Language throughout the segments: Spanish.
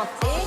chanter.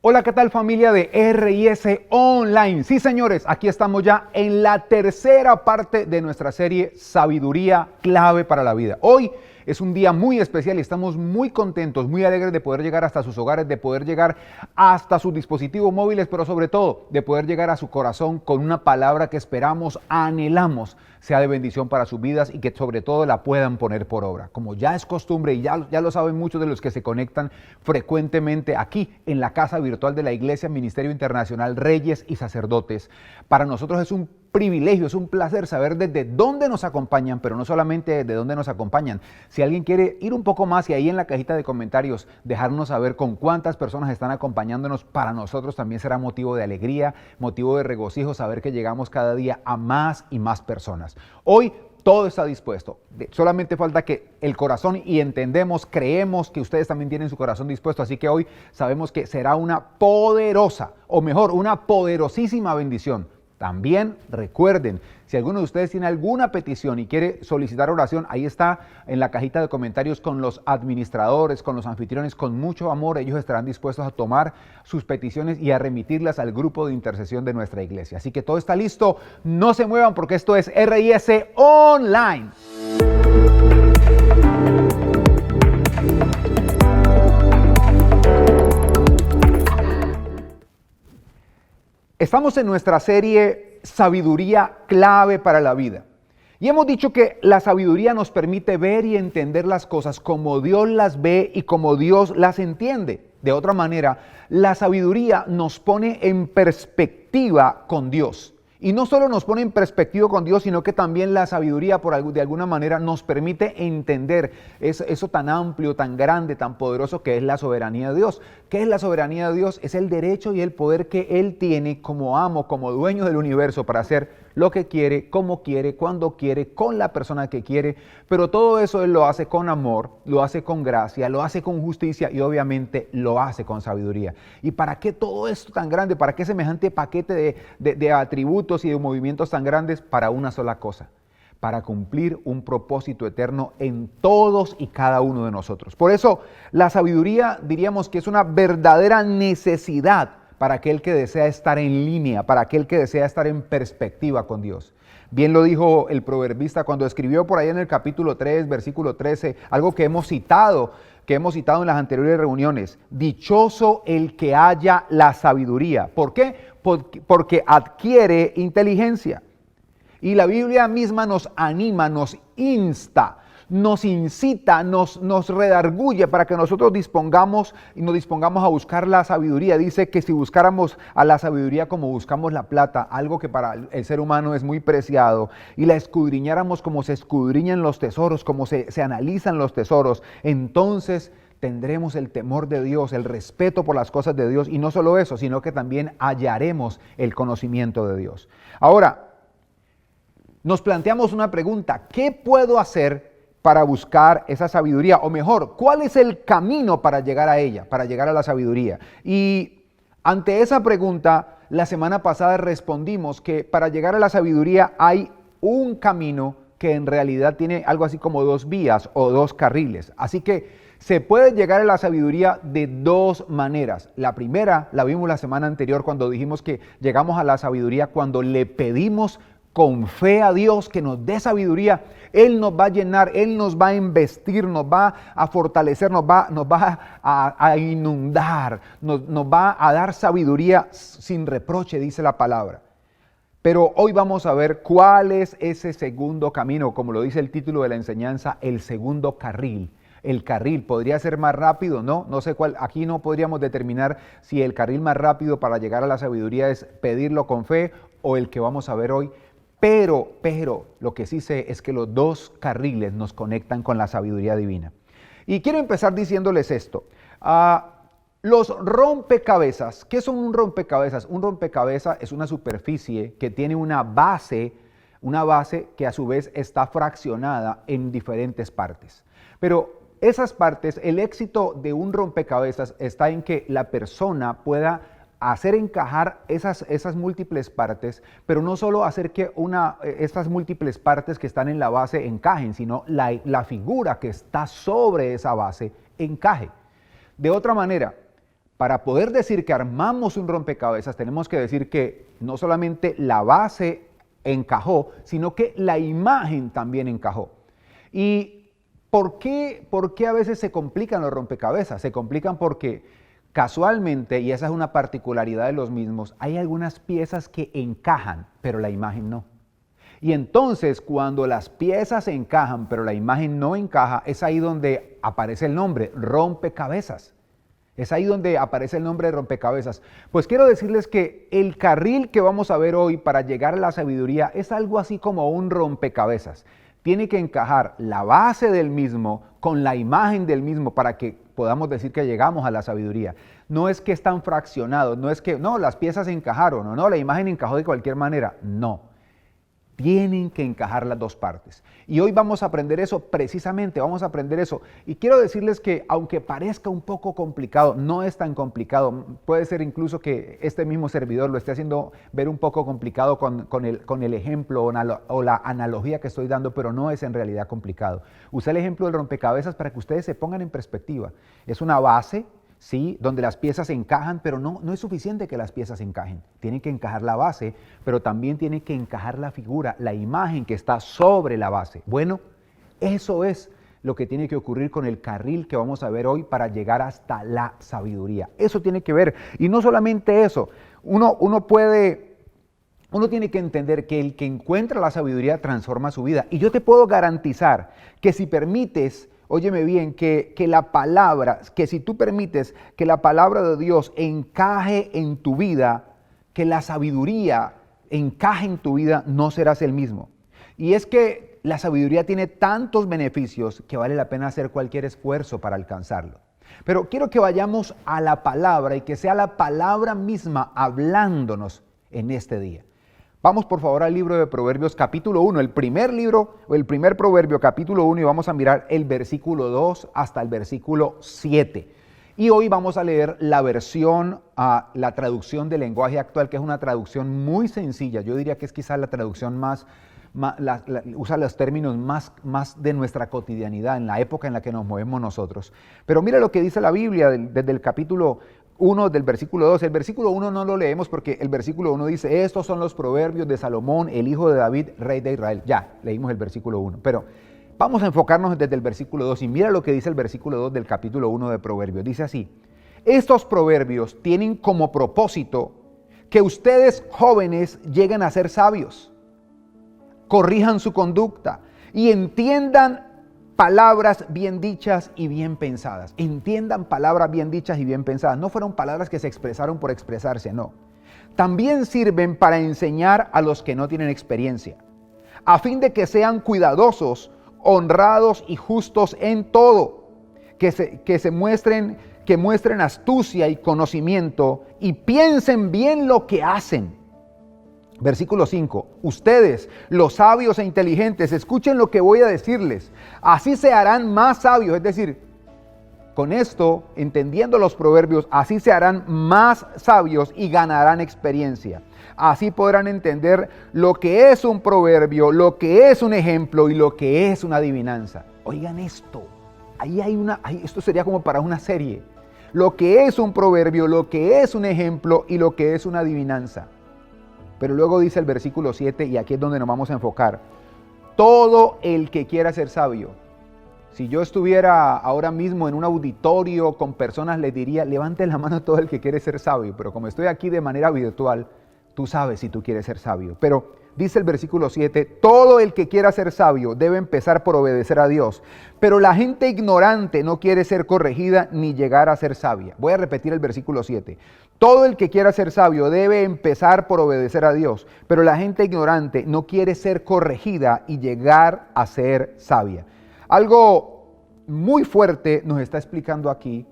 Hola, ¿qué tal familia de R&S Online? Sí, señores, aquí estamos ya en la tercera parte de nuestra serie Sabiduría Clave para la Vida. Hoy es un día muy especial y estamos muy contentos, muy alegres de poder llegar hasta sus hogares, de poder llegar hasta sus dispositivos móviles, pero sobre todo de poder llegar a su corazón con una palabra que esperamos, anhelamos, sea de bendición para sus vidas y que sobre todo la puedan poner por obra. Como ya es costumbre y ya lo saben muchos de los que se conectan frecuentemente aquí en la casa virtual de la Iglesia Ministerio Internacional Reyes y Sacerdotes. Para nosotros es un privilegio, es un placer saber desde dónde nos acompañan, pero no solamente de dónde nos acompañan. Si alguien quiere ir un poco más y ahí en la cajita de comentarios dejarnos saber con cuántas personas están acompañándonos, para nosotros también será motivo de alegría, motivo de regocijo saber que llegamos cada día a más y más personas. Hoy todo está dispuesto, solamente falta que el corazón, y entendemos, creemos que ustedes también tienen su corazón dispuesto, así que hoy sabemos que será una poderosa, o mejor, una poderosísima bendición. También recuerden, si alguno de ustedes tiene alguna petición y quiere solicitar oración, ahí está en la cajita de comentarios con los administradores, con los anfitriones, con mucho amor. Ellos estarán dispuestos a tomar sus peticiones y a remitirlas al grupo de intercesión de nuestra iglesia. Así que todo está listo, no se muevan porque esto es R&S Online. Estamos en nuestra serie Sabiduría Clave para la Vida. Y hemos dicho que la sabiduría nos permite ver y entender las cosas como Dios las ve y como Dios las entiende. De otra manera, la sabiduría nos pone en perspectiva con Dios. Y no solo nos pone en perspectiva con Dios, sino que también la sabiduría de alguna manera nos permite entender eso tan amplio, tan grande, tan poderoso que es la soberanía de Dios. ¿Qué es la soberanía de Dios? Es el derecho y el poder que Él tiene como amo, como dueño del universo para hacer lo que quiere, como quiere, cuando quiere, con la persona que quiere. Pero todo eso Él lo hace con amor, lo hace con gracia, lo hace con justicia y obviamente lo hace con sabiduría. ¿Y para qué todo esto tan grande? ¿Para qué semejante paquete de atributos y de movimientos tan grandes? Para una sola cosa: para cumplir un propósito eterno en todos y cada uno de nosotros. Por eso la sabiduría diríamos que es una verdadera necesidad para aquel que desea estar en línea, para aquel que desea estar en perspectiva con Dios. Bien lo dijo el proverbista cuando escribió por ahí en el capítulo 3, versículo 13, algo que hemos citado en las anteriores reuniones: dichoso el que haya la sabiduría. ¿Por qué? Porque adquiere inteligencia. Y la Biblia misma nos anima, nos insta, nos incita, nos redarguye para que nosotros nos dispongamos a buscar la sabiduría. Dice que si buscáramos a la sabiduría como buscamos la plata, algo que para el ser humano es muy preciado, y la escudriñáramos como se escudriñan los tesoros, como se analizan los tesoros, entonces tendremos el temor de Dios, el respeto por las cosas de Dios, y no solo eso, sino que también hallaremos el conocimiento de Dios. Ahora, nos planteamos una pregunta: ¿qué puedo hacer para buscar esa sabiduría? O mejor, ¿cuál es el camino para llegar a ella, para llegar a la sabiduría? Y ante esa pregunta, la semana pasada respondimos que para llegar a la sabiduría hay un camino que en realidad tiene algo así como dos vías o dos carriles. Así que se puede llegar a la sabiduría de dos maneras. La primera la vimos la semana anterior cuando dijimos que llegamos a la sabiduría cuando le pedimos con fe a Dios que nos dé sabiduría. Él nos va a llenar, Él nos va a investir, nos va a fortalecer, nos va a inundar, nos va a dar sabiduría sin reproche, dice la palabra. Pero hoy vamos a ver cuál es ese segundo camino, como lo dice el título de la enseñanza, el segundo carril. El carril podría ser más rápido, no sé cuál. Aquí no podríamos determinar si el carril más rápido para llegar a la sabiduría es pedirlo con fe o el que vamos a ver hoy. Pero lo que sí sé es que los dos carriles nos conectan con la sabiduría divina. Y quiero empezar diciéndoles esto. Los rompecabezas, ¿qué son un rompecabezas? Un rompecabezas es una superficie que tiene una base que a su vez está fraccionada en diferentes partes. Pero esas partes, el éxito de un rompecabezas está en que la persona pueda hacer encajar esas múltiples partes, pero no solo hacer que estas múltiples partes que están en la base encajen, sino la figura que está sobre esa base encaje. De otra manera, para poder decir que armamos un rompecabezas, tenemos que decir que no solamente la base encajó, sino que la imagen también encajó. ¿Y por qué a veces se complican los rompecabezas? Se complican porque casualmente, y esa es una particularidad de los mismos, hay algunas piezas que encajan, pero la imagen no. Y entonces, cuando las piezas encajan, pero la imagen no encaja, es ahí donde aparece el nombre, rompecabezas. Es ahí donde aparece el nombre de rompecabezas. Pues quiero decirles que el carril que vamos a ver hoy para llegar a la sabiduría es algo así como un rompecabezas. Tiene que encajar la base del mismo con la imagen del mismo para que podamos decir que llegamos a la sabiduría. No es que están fraccionados, no es que, no, las piezas encajaron, o no, la imagen encajó de cualquier manera. No, tienen que encajar las dos partes. Y hoy vamos a aprender eso, precisamente vamos a aprender eso. Y quiero decirles que aunque parezca un poco complicado, no es tan complicado. Puede ser incluso que este mismo servidor lo esté haciendo ver un poco complicado con el ejemplo o la analogía que estoy dando, pero no es en realidad complicado. Usé el ejemplo del rompecabezas para que ustedes se pongan en perspectiva. Es una base, ¿sí?, donde las piezas encajan, pero no es suficiente que las piezas encajen. Tiene que encajar la base, pero también tiene que encajar la figura, la imagen que está sobre la base. Bueno, eso es lo que tiene que ocurrir con el carril que vamos a ver hoy para llegar hasta la sabiduría. Eso tiene que ver. Y no solamente eso, uno tiene que entender que el que encuentra la sabiduría transforma su vida. Y yo te puedo garantizar que si permites, óyeme bien, que la palabra, que si tú permites que la palabra de Dios encaje en tu vida, que la sabiduría encaje en tu vida, no serás el mismo. Y es que la sabiduría tiene tantos beneficios que vale la pena hacer cualquier esfuerzo para alcanzarlo. Pero quiero que vayamos a la palabra y que sea la palabra misma hablándonos en este día. Vamos por favor al libro de Proverbios capítulo 1, el primer proverbio capítulo 1, y vamos a mirar el versículo 2 hasta el versículo 7. Y hoy vamos a leer la versión, la traducción del lenguaje actual, que es una traducción muy sencilla. Yo diría que es quizás la traducción usa los términos más de nuestra cotidianidad, en la época en la que nos movemos nosotros. Pero mira lo que dice la Biblia desde el capítulo 1 del versículo 2. El versículo 1 no lo leemos porque el versículo 1 dice, estos son los proverbios de Salomón, el hijo de David, rey de Israel. Ya, leímos el versículo 1, pero vamos a enfocarnos desde el versículo 2 y mira lo que dice el versículo 2 del capítulo 1 de Proverbios. Dice así, estos proverbios tienen como propósito que ustedes jóvenes lleguen a ser sabios, corrijan su conducta y entiendan palabras bien dichas y bien pensadas. Entiendan palabras bien dichas y bien pensadas. No fueron palabras que se expresaron por expresarse, no. También sirven para enseñar a los que no tienen experiencia, a fin de que sean cuidadosos, honrados y justos en todo, que muestren astucia y conocimiento y piensen bien lo que hacen. Versículo 5, ustedes, los sabios e inteligentes, escuchen lo que voy a decirles, así se harán más sabios, es decir, con esto, entendiendo los proverbios, así se harán más sabios y ganarán experiencia. Así podrán entender lo que es un proverbio, lo que es un ejemplo y lo que es una adivinanza. Oigan esto, esto sería como para una serie. Lo que es un proverbio, lo que es un ejemplo y lo que es una adivinanza. Pero luego dice el versículo 7, y aquí es donde nos vamos a enfocar. Todo el que quiera ser sabio. Si yo estuviera ahora mismo en un auditorio con personas, les diría, levante la mano todo el que quiere ser sabio. Pero como estoy aquí de manera virtual, tú sabes si tú quieres ser sabio. Pero dice el versículo 7, todo el que quiera ser sabio debe empezar por obedecer a Dios. Pero la gente ignorante no quiere ser corregida ni llegar a ser sabia. Voy a repetir el versículo 7. Todo el que quiera ser sabio debe empezar por obedecer a Dios. Pero la gente ignorante no quiere ser corregida y llegar a ser sabia. Algo muy fuerte nos está explicando aquí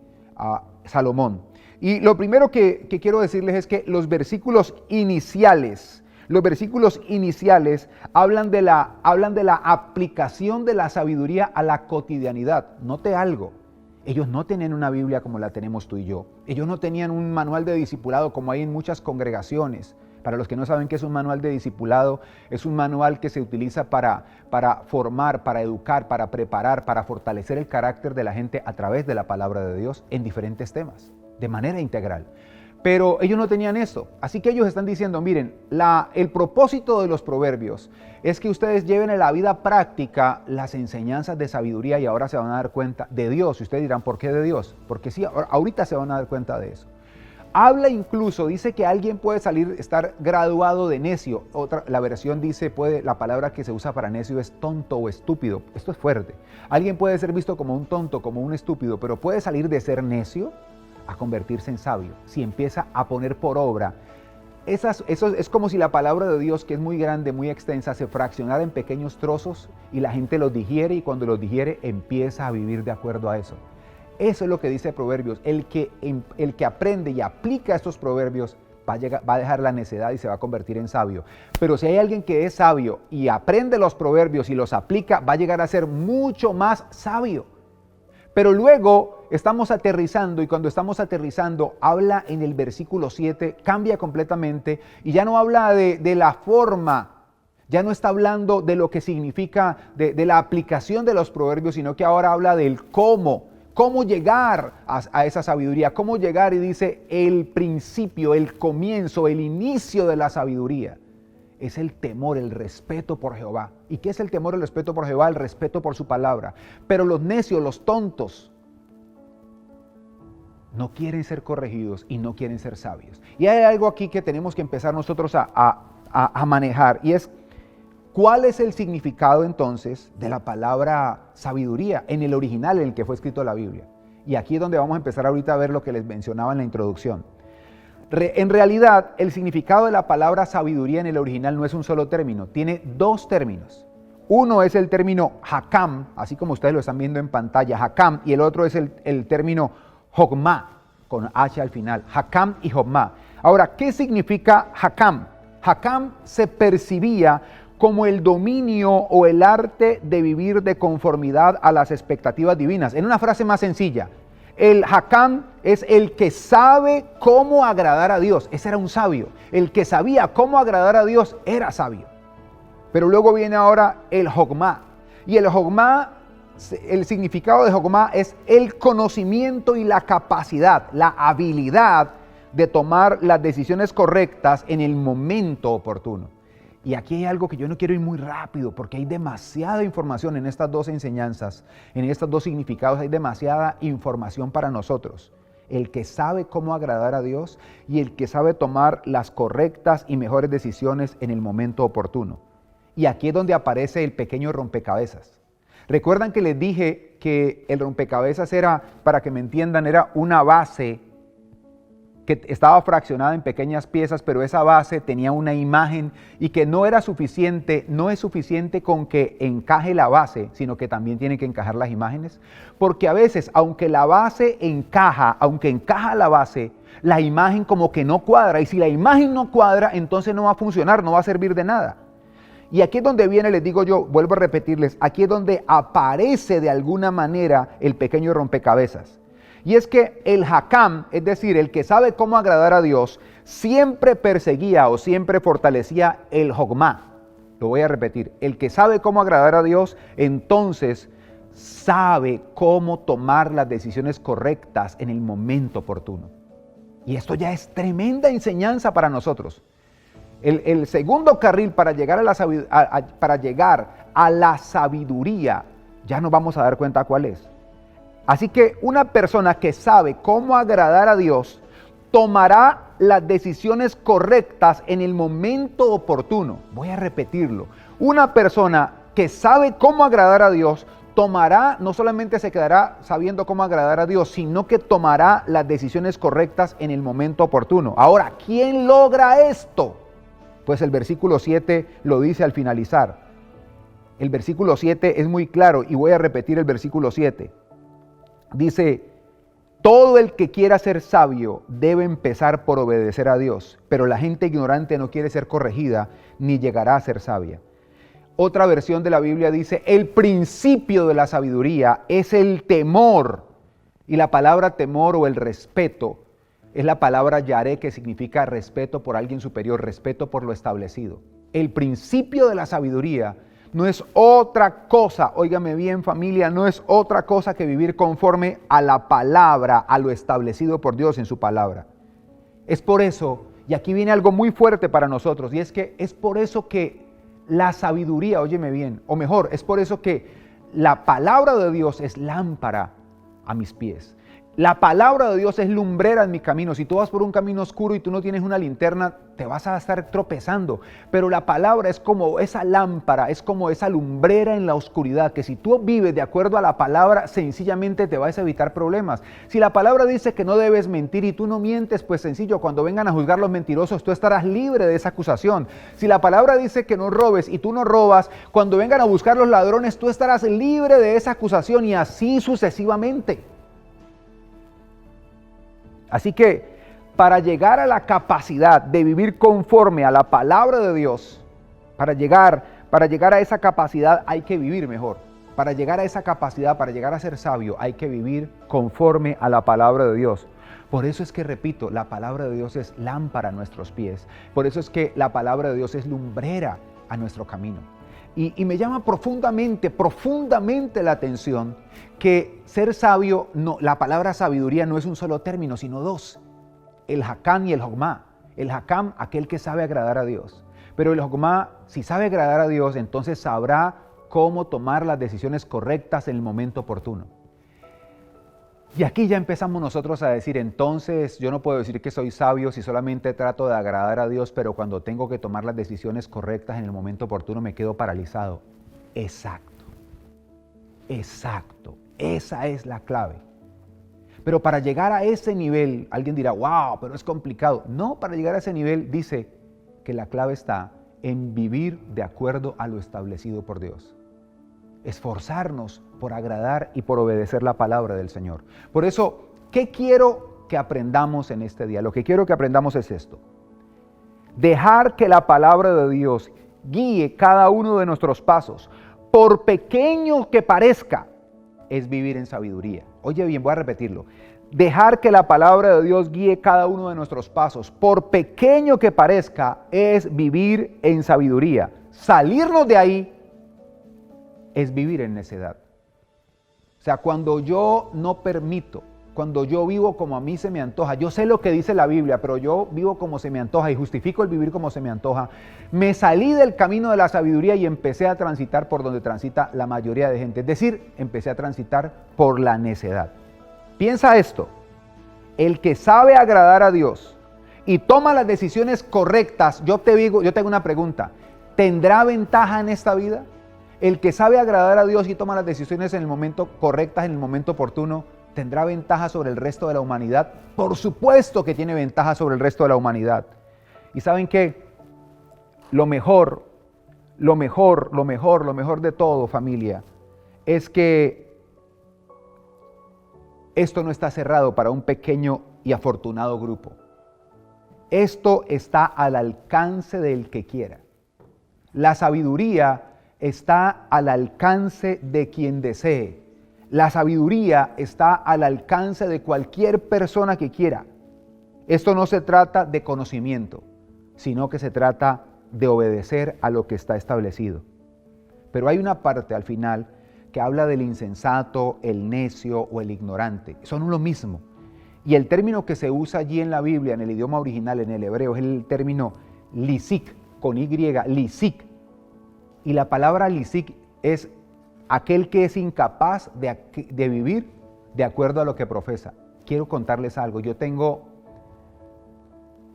Salomón. Y lo primero que quiero decirles es que los versículos iniciales hablan de la aplicación de la sabiduría a la cotidianidad. Note algo, ellos no tenían una Biblia como la tenemos tú y yo. Ellos no tenían un manual de discipulado como hay en muchas congregaciones. Para los que no saben qué es un manual de discipulado, es un manual que se utiliza para formar, para educar, para preparar, para fortalecer el carácter de la gente a través de la palabra de Dios en diferentes temas, de manera integral. Pero ellos no tenían eso, así que ellos están diciendo, miren, el propósito de los proverbios es que ustedes lleven a la vida práctica las enseñanzas de sabiduría y ahora se van a dar cuenta de Dios. Y ustedes dirán, ¿por qué de Dios? Porque sí, ahorita se van a dar cuenta de eso. Habla incluso, dice que alguien puede estar graduado de necio. La versión dice, la palabra que se usa para necio es tonto o estúpido. Esto es fuerte. Alguien puede ser visto como un tonto, como un estúpido, pero puede salir de ser necio a convertirse en sabio, si empieza a poner por obra. Eso es como si la palabra de Dios, que es muy grande, muy extensa, se fraccionara en pequeños trozos y la gente los digiere, y cuando los digiere empieza a vivir de acuerdo a eso. Eso es lo que dice Proverbios. El que aprende y aplica estos proverbios va a dejar la necedad y se va a convertir en sabio. Pero si hay alguien que es sabio y aprende los proverbios y los aplica, va a llegar a ser mucho más sabio. Pero luego estamos aterrizando, y cuando estamos aterrizando, habla en el versículo 7, cambia completamente y ya no habla de la forma, ya no está hablando de lo que significa, de la aplicación de los proverbios, sino que ahora habla del cómo llegar a esa sabiduría, cómo llegar, y dice el principio, el comienzo, el inicio de la sabiduría. Es el temor, el respeto por Jehová. ¿Y qué es el temor, el respeto por Jehová? El respeto por su palabra. Pero los necios, los tontos, no quieren ser corregidos y no quieren ser sabios. Y hay algo aquí que tenemos que empezar nosotros a manejar, y es ¿cuál es el significado entonces de la palabra sabiduría en el original en el que fue escrito la Biblia? Y aquí es donde vamos a empezar ahorita a ver lo que les mencionaba en la introducción. En realidad, el significado de la palabra sabiduría en el original no es un solo término, tiene dos términos. Uno es el término hakam, así como ustedes lo están viendo en pantalla, hakam, y el otro es el término hokmah, con H al final, hakam y hokmah. Ahora, ¿qué significa hakam? Hakam se percibía como el dominio o el arte de vivir de conformidad a las expectativas divinas. En una frase más sencilla, el hakam es el que sabe cómo agradar a Dios. Ese era un sabio. El que sabía cómo agradar a Dios era sabio. Pero luego viene ahora el hokmah. Y el hokmah, el significado de hokmah es el conocimiento y la capacidad, la habilidad de tomar las decisiones correctas en el momento oportuno. Y aquí hay algo que yo no quiero ir muy rápido, porque hay demasiada información en estas dos enseñanzas, en estos dos significados, hay demasiada información para nosotros. El que sabe cómo agradar a Dios y el que sabe tomar las correctas y mejores decisiones en el momento oportuno. Y aquí es donde aparece el pequeño rompecabezas. ¿Recuerdan que les dije que el rompecabezas era, para que me entiendan, era una base que estaba fraccionada en pequeñas piezas, pero esa base tenía una imagen, y que no era suficiente, no es suficiente con que encaje la base, sino que también tiene que encajar las imágenes? Porque a veces, aunque la base encaja, aunque encaja la base, la imagen como que no cuadra, y si la imagen no cuadra, entonces no va a funcionar, no va a servir de nada. Y aquí es donde viene, les digo yo, vuelvo a repetirles, aquí es donde aparece de alguna manera el pequeño rompecabezas. Y es que el hakam, es decir, el que sabe cómo agradar a Dios, siempre perseguía o siempre fortalecía el hokmah. Lo voy a repetir, el que sabe cómo agradar a Dios, entonces sabe cómo tomar las decisiones correctas en el momento oportuno. Y esto ya es tremenda enseñanza para nosotros. El segundo carril para llegar a la sabiduría, ya nos vamos a dar cuenta cuál es. Así que una persona que sabe cómo agradar a Dios tomará las decisiones correctas en el momento oportuno. Voy a repetirlo. Una persona que sabe cómo agradar a Dios tomará, no solamente se quedará sabiendo cómo agradar a Dios, sino que tomará las decisiones correctas en el momento oportuno. Ahora, ¿quién logra esto? Pues el versículo 7 lo dice al finalizar. El versículo 7 es muy claro y voy a repetir el versículo 7. Dice, Todo el que quiera ser sabio debe empezar por obedecer a Dios, pero la gente ignorante no quiere ser corregida ni llegará a ser sabia. Otra versión de la Biblia dice, el principio de la sabiduría es el temor. Y la palabra temor o el respeto es la palabra yaré, que significa respeto por alguien superior, respeto por lo establecido. El principio de la sabiduría no es otra cosa, óigame bien familia, no es otra cosa que vivir conforme a la palabra, a lo establecido por Dios en su palabra. Es por eso, y aquí viene algo muy fuerte para nosotros, y es que es por eso que la sabiduría, óyeme bien, o mejor, es por eso que la palabra de Dios es lámpara a mis pies. La palabra de Dios es lumbrera en mi camino. Si tú vas por un camino oscuro y tú no tienes una linterna, te vas a estar tropezando. Pero la palabra es como esa lámpara, es como esa lumbrera en la oscuridad, que si tú vives de acuerdo a la palabra, sencillamente te vas a evitar problemas. Si la palabra dice que no debes mentir y tú no mientes, pues sencillo, cuando vengan a juzgar los mentirosos, tú estarás libre de esa acusación. Si la palabra dice que no robes y tú no robas, cuando vengan a buscar los ladrones, tú estarás libre de esa acusación, y así sucesivamente. Así que para llegar a la capacidad de vivir conforme a la palabra de Dios, para llegar a esa capacidad hay que vivir mejor. Para llegar a esa capacidad, para llegar a ser sabio, hay que vivir conforme a la palabra de Dios. Por eso es que, repito, la palabra de Dios es lámpara a nuestros pies. Por eso es que la palabra de Dios es lumbrera a nuestro camino. Y me llama profundamente la atención que ser sabio, no, la palabra sabiduría no es un solo término, sino dos. El hakam y el hokmah. El hakam, aquel que sabe agradar a Dios. Pero el hokmah, si sabe agradar a Dios, entonces sabrá cómo tomar las decisiones correctas en el momento oportuno. Y aquí ya empezamos nosotros a decir, entonces yo no puedo decir que soy sabio si solamente trato de agradar a Dios, pero cuando tengo que tomar las decisiones correctas en el momento oportuno me quedo paralizado. Exacto, esa es la clave. Pero para llegar a ese nivel, alguien dirá, wow, pero es complicado. No, para llegar a ese nivel dice que la clave está en vivir de acuerdo a lo establecido por Dios. Esforzarnos por agradar y por obedecer la palabra del Señor. Por eso, ¿qué quiero que aprendamos en este día? Lo que quiero que aprendamos es esto. Dejar que la palabra de Dios guíe cada uno de nuestros pasos, por pequeño que parezca, es vivir en sabiduría. Oye bien, voy a repetirlo. Dejar que la palabra de Dios guíe cada uno de nuestros pasos, por pequeño que parezca, es vivir en sabiduría. Salirnos de ahí es vivir en necedad. O sea, cuando yo no permito, cuando yo vivo como a mí se me antoja, yo sé lo que dice la Biblia, pero yo vivo como se me antoja y justifico el vivir como se me antoja, me salí del camino de la sabiduría y empecé a transitar por donde transita la mayoría de gente. Es decir, empecé a transitar por la necedad. Piensa esto, el que sabe agradar a Dios y toma las decisiones correctas, yo tengo una pregunta, ¿tendrá ventaja en esta vida? El que sabe agradar a Dios y toma las decisiones en el momento correctas, en el momento oportuno, ¿tendrá ventaja sobre el resto de la humanidad? Por supuesto que tiene ventaja sobre el resto de la humanidad. ¿Y saben qué? Lo mejor de todo, familia, es que esto no está cerrado para un pequeño y afortunado grupo. Esto está al alcance del que quiera. La sabiduría está al alcance de quien desee. La sabiduría está al alcance de cualquier persona que quiera. Esto no se trata de conocimiento, sino que se trata de obedecer a lo que está establecido. Pero hay una parte al final que habla del insensato, el necio o el ignorante. Son lo mismo. Y el término que se usa allí en la Biblia, en el idioma original, en el hebreo, es el término lisik, con Y, lisik. Y la palabra lisik es aquel que es incapaz de vivir de acuerdo a lo que profesa. Quiero contarles algo. Yo tengo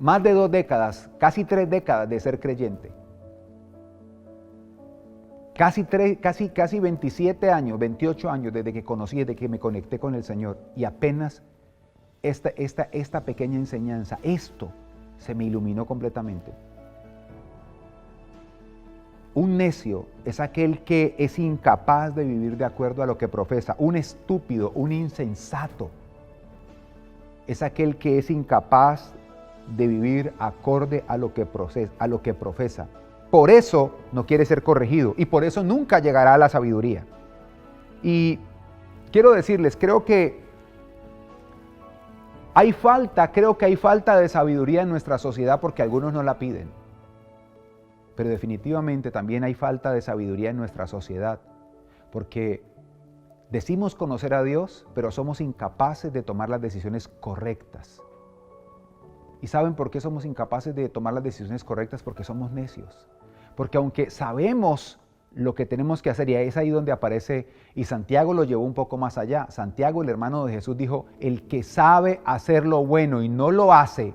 más de 2 décadas, casi 3 décadas de ser creyente. Casi 27 años, 28 años desde que conocí, desde que me conecté con el Señor. Y apenas esta pequeña enseñanza, esto se me iluminó completamente. Un necio es aquel que es incapaz de vivir de acuerdo a lo que profesa. Un estúpido, un insensato, es aquel que es incapaz de vivir acorde a lo que profesa. Por eso no quiere ser corregido y por eso nunca llegará a la sabiduría. Y quiero decirles, creo que hay falta de sabiduría en nuestra sociedad porque algunos no la piden. Pero definitivamente también hay falta de sabiduría en nuestra sociedad porque decimos conocer a Dios, pero somos incapaces de tomar las decisiones correctas. ¿Y saben por qué somos incapaces de tomar las decisiones correctas? Porque somos necios. Porque aunque sabemos lo que tenemos que hacer, y es ahí donde aparece, y Santiago lo llevó un poco más allá. Santiago, el hermano de Jesús, dijo, el que sabe hacer lo bueno y no lo hace,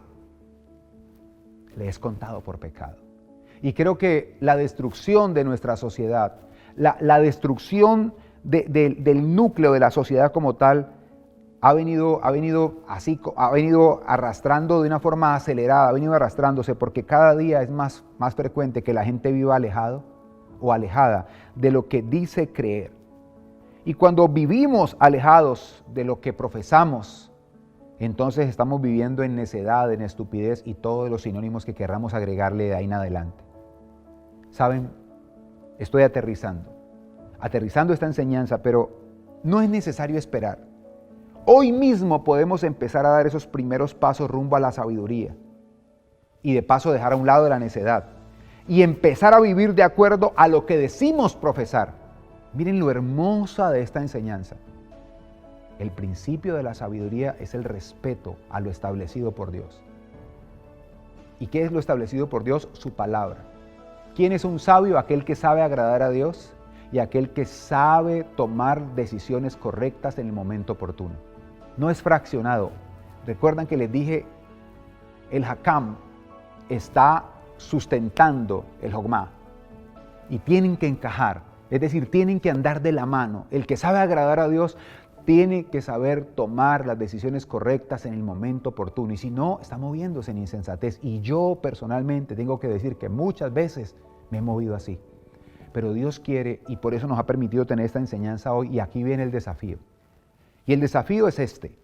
le es contado por pecado. Y creo que la destrucción de nuestra sociedad, la destrucción del núcleo de la sociedad como tal, ha venido arrastrando de una forma acelerada, ha venido arrastrándose porque cada día es más frecuente que la gente viva alejado o alejada de lo que dice creer. Y cuando vivimos alejados de lo que profesamos, entonces estamos viviendo en necedad, en estupidez y todos los sinónimos que querramos agregarle de ahí en adelante. ¿Saben? Estoy aterrizando esta enseñanza, pero no es necesario esperar. Hoy mismo podemos empezar a dar esos primeros pasos rumbo a la sabiduría y de paso dejar a un lado la necedad y empezar a vivir de acuerdo a lo que decimos profesar. Miren lo hermosa de esta enseñanza. El principio de la sabiduría es el respeto a lo establecido por Dios. ¿Y qué es lo establecido por Dios? Su palabra. ¿Quién es un sabio? Aquel que sabe agradar a Dios y aquel que sabe tomar decisiones correctas en el momento oportuno. No es fraccionado. Recuerdan que les dije, el Hakam está sustentando el Jogma y tienen que encajar, es decir, tienen que andar de la mano. El que sabe agradar a Dios tiene que saber tomar las decisiones correctas en el momento oportuno y si no, está moviéndose en insensatez. Y yo personalmente tengo que decir que muchas veces me he movido así. Pero Dios quiere y por eso nos ha permitido tener esta enseñanza hoy y aquí viene el desafío. Y el desafío es este.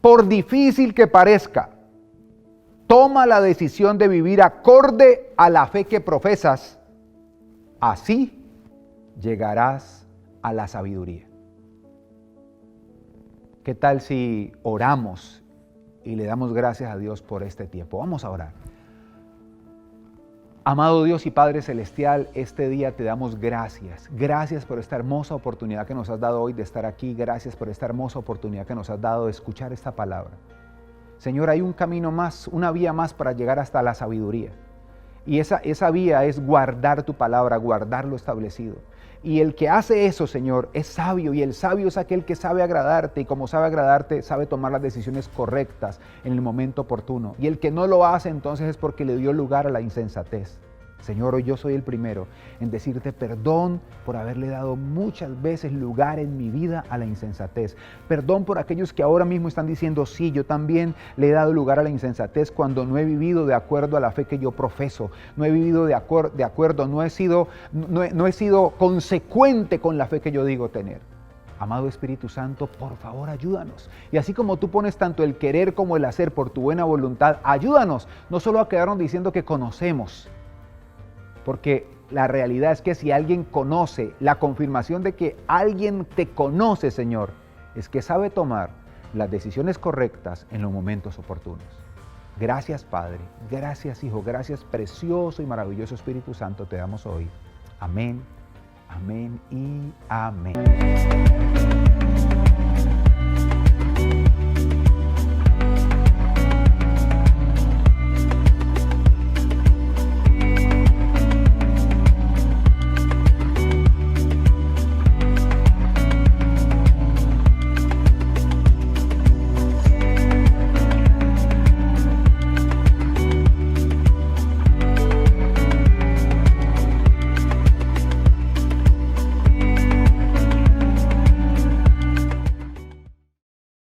Por difícil que parezca, toma la decisión de vivir acorde a la fe que profesas. Así llegarás a la sabiduría. ¿Qué tal si oramos y le damos gracias a Dios por este tiempo? Vamos a orar. Amado Dios y Padre Celestial, este día te damos gracias. Gracias por esta hermosa oportunidad que nos has dado hoy de estar aquí. Gracias por esta hermosa oportunidad que nos has dado de escuchar esta palabra. Señor, hay un camino más, una vía más para llegar hasta la sabiduría. Y esa vía es guardar tu palabra, guardar lo establecido. Y el que hace eso, Señor, es sabio. Y el sabio es aquel que sabe agradarte. Y como sabe agradarte, sabe tomar las decisiones correctas en el momento oportuno. Y el que no lo hace, entonces es porque le dio lugar a la insensatez. Señor, hoy yo soy el primero en decirte perdón por haberle dado muchas veces lugar en mi vida a la insensatez. Perdón por aquellos que ahora mismo están diciendo, sí, yo también le he dado lugar a la insensatez cuando no he vivido de acuerdo a la fe que yo profeso. No he vivido de acuerdo, no he sido consecuente con la fe que yo digo tener. Amado Espíritu Santo, por favor, ayúdanos. Y así como tú pones tanto el querer como el hacer por tu buena voluntad, ayúdanos no solo a quedarnos diciendo que conocemos, porque la realidad es que si alguien conoce, la confirmación de que alguien te conoce, Señor, es que sabe tomar las decisiones correctas en los momentos oportunos. Gracias, Padre. Gracias, Hijo. Gracias, precioso y maravilloso Espíritu Santo, te damos hoy. Amén, amén y amén.